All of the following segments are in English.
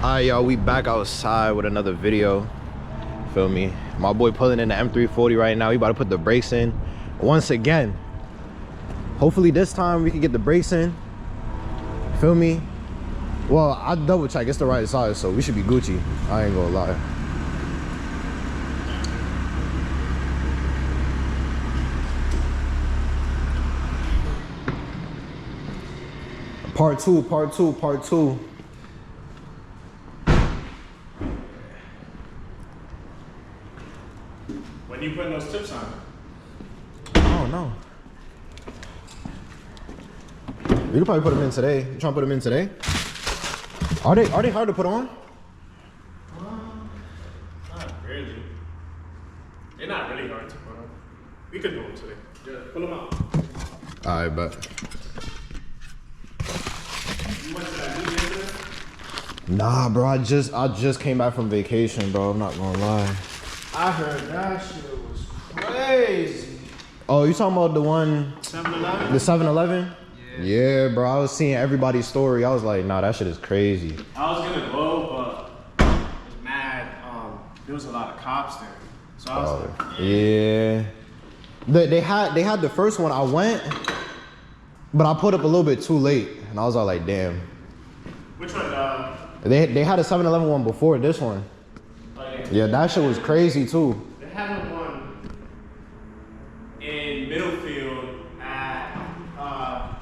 Alright, y'all, we back outside with another video. Feel me? My boy pulling in the M340 right now. We about to put the brakes in once again. Hopefully this time we can get the brakes in. Feel me? Well, I double check. It's the right size, so we should be Gucci. I ain't gonna lie. Part two. When you putting those tips on? I don't know. We could probably put them in today. You trying to put them in today? Are they hard to put on? Not really. They're not really hard to put on. We could do them today. Yeah, pull them out. Alright, bet. You went to that new yesterday? Nah, bro, I just came back from vacation, bro. I'm not gonna lie. I heard that shit was crazy. Oh, you talking about the one? 7-Eleven? The 7-Eleven? Yeah. Yeah, bro. I was seeing everybody's story. I was like, nah, that shit is crazy. I was gonna go, but I was mad. There was a lot of cops there. So I was like, yeah. They had the first one. I went, but I put up a little bit too late. And I was all like, damn. Which one? They had a 7-Eleven one before this one. Yeah, that shit was crazy too. They had one in Middlefield at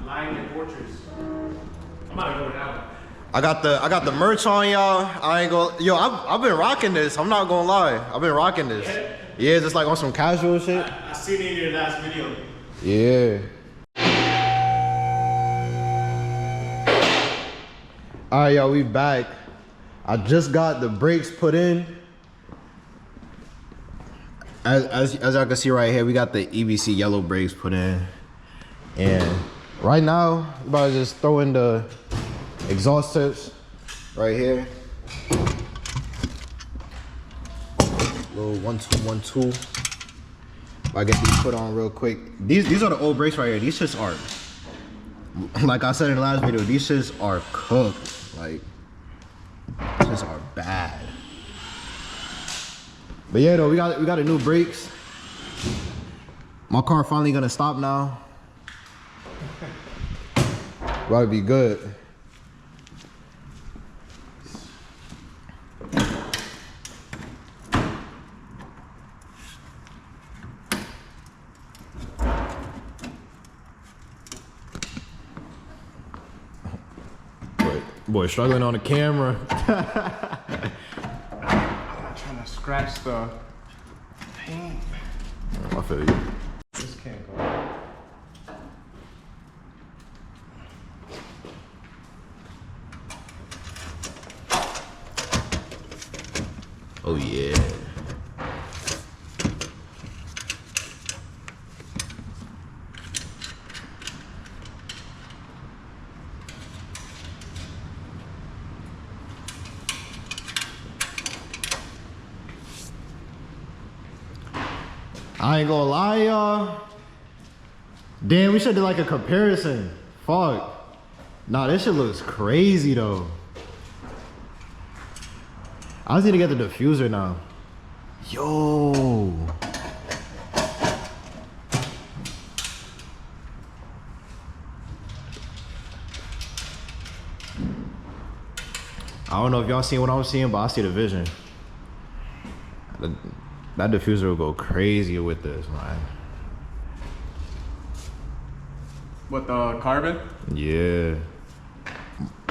Lion Fortress. I'm about to go to that one. I got the merch on, y'all. I ain't gonna, yo, I've been rocking this. I'm not gonna lie. I've been rocking this. Yeah, just like on some casual shit. I seen it in your last video. Yeah. All right, y'all, we back. I just got the brakes put in. As y'all can see right here, we got the EBC yellow brakes put in. And right now, I'm about to just throw in the exhaust tips right here. Little 1-2-1-2. I get these put on real quick. These are the old brakes right here. These shits are, like I said in the last video, these shits are cooked. Like, these shits are bad. But yeah, though, we got a new brakes. My car finally gonna stop now. About to be good. Boy, struggling on the camera. I'm trying to scratch the paint. I feel you. This can't go. Oh yeah. I ain't gonna lie, y'all. Damn, we should do like a comparison. Fuck. Nah, this shit looks crazy though. I just need to get the diffuser now. Yo. I don't know if y'all seen what I'm seeing, but I see the vision. That diffuser will go crazy with this, man. What, the carbon? Yeah.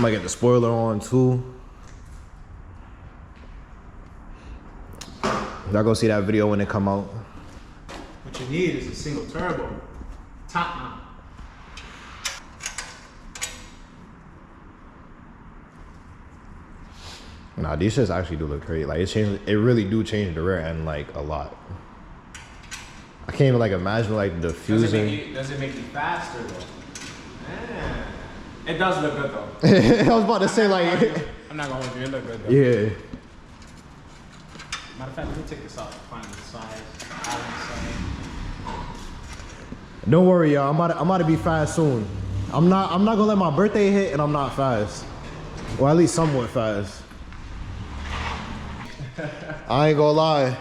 Might get the spoiler on too. Y'all go see that video when it come out. What you need is a single turbo. Top mount. Nah, these shits actually do look crazy. Like it really do change the rear end like a lot. I can't even like imagine like the fusing. Does it make you faster though? Yeah. It does look good though. I was about to say like. I'm not gonna hold you. It look good though. Yeah. Matter of fact, let me take this out to find the size. Don't worry, y'all. I'm about to be fast soon. I'm not gonna let my birthday hit and I'm not fast. Or at least somewhat fast. I ain't gonna lie.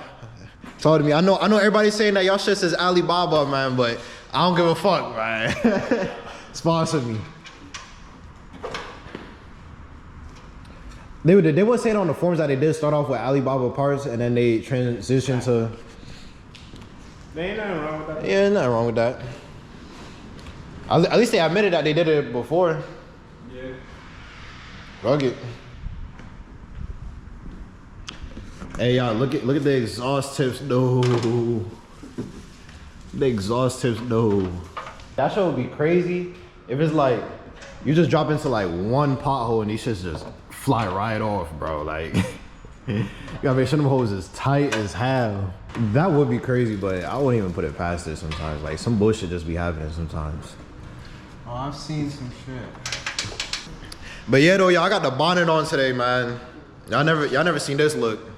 Told me. I know everybody's saying that y'all shit says Alibaba, man, but I don't give a fuck, man. Sponsor me. They were saying on the forums that they did start off with Alibaba parts and then they transitioned to. There ain't nothing wrong with that. Yeah, nothing wrong with that. At least they admitted that they did it before. Yeah. Rugged. Hey y'all, look at the exhaust tips though. The exhaust tips though. That shit would be crazy if it's like you just drop into like one pothole and these shits just fly right off, bro. Like you gotta make sure them holes is tight as hell. That would be crazy, but I wouldn't even put it past it sometimes. Like some bullshit just be happening sometimes. Oh, I've seen some shit. But yeah though, y'all got the bonnet on today, man. Y'all never seen this look.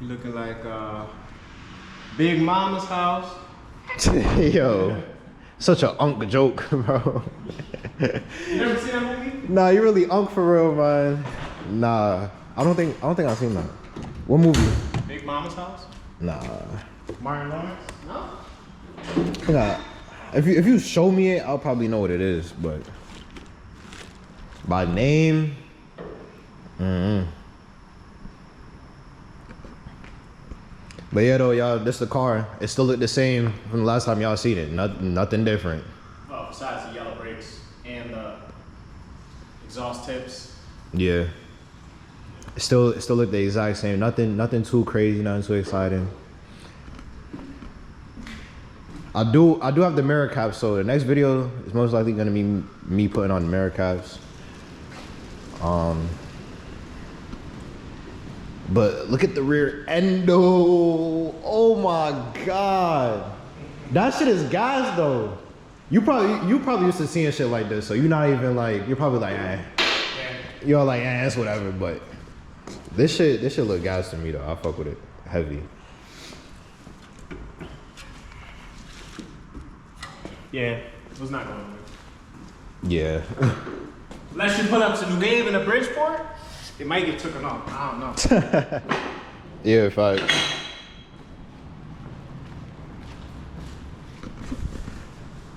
You looking like Big Mama's house. Yo, such a unk joke, bro. You never seen that movie? Nah, you really unk for real, man. Nah, I don't think I've seen that. What movie? Big Mama's house? Nah. Martin Lawrence? No. Nah. If you show me it, I'll probably know what it is, but by name, But yeah, though, y'all, this the car. It still look the same from the last time y'all seen it. Nothing different. Oh, besides the yellow brakes and the exhaust tips. Yeah. It still look the exact same. Nothing too crazy, nothing too exciting. I do have the mirror caps, so the next video is most likely gonna be me putting on the mirror caps. But look at the rear endo. Oh my god, that shit is gas though. You probably used to seeing shit like this, so you're not even like, you're probably like, eh. You're like, eh, it's whatever. But this shit look gas to me though. I fuck with it heavy. Yeah, it was not going to. Yeah. Unless you pull up to New Haven or Bridgeport, it might get taken off. I don't know. Yeah, if I.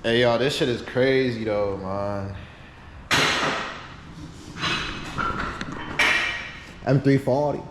Hey y'all, this shit is crazy though, man. M340.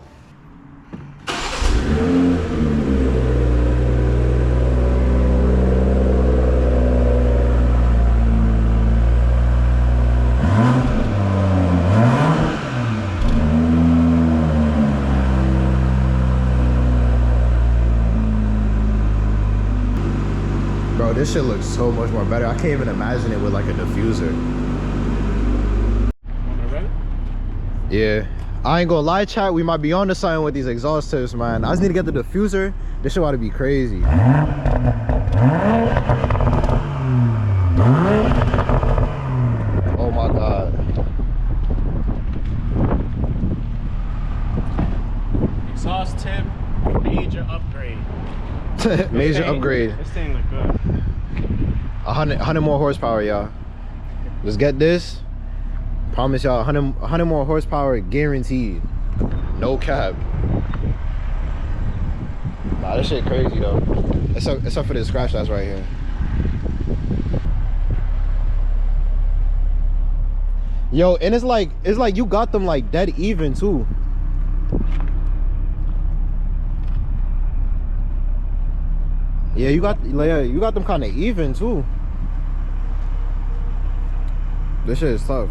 Bro, this shit looks so much more better. I can't even imagine it with like a diffuser. Ready? Yeah. I ain't gonna lie, chat. We might be on to something with these exhaust tips, man. I just need to get the diffuser. This shit ought to be crazy. Oh my god. Exhaust tip, major upgrade. Major upgrade. This thing look good. 100 more horsepower, y'all. Let's get this. Promise y'all 100 more horsepower guaranteed. No cap. Nah, this shit crazy though. Except for this scratch that's right here. Yo, and it's like you got them like dead even too. Yeah, you got them kind of even too. This shit is tough.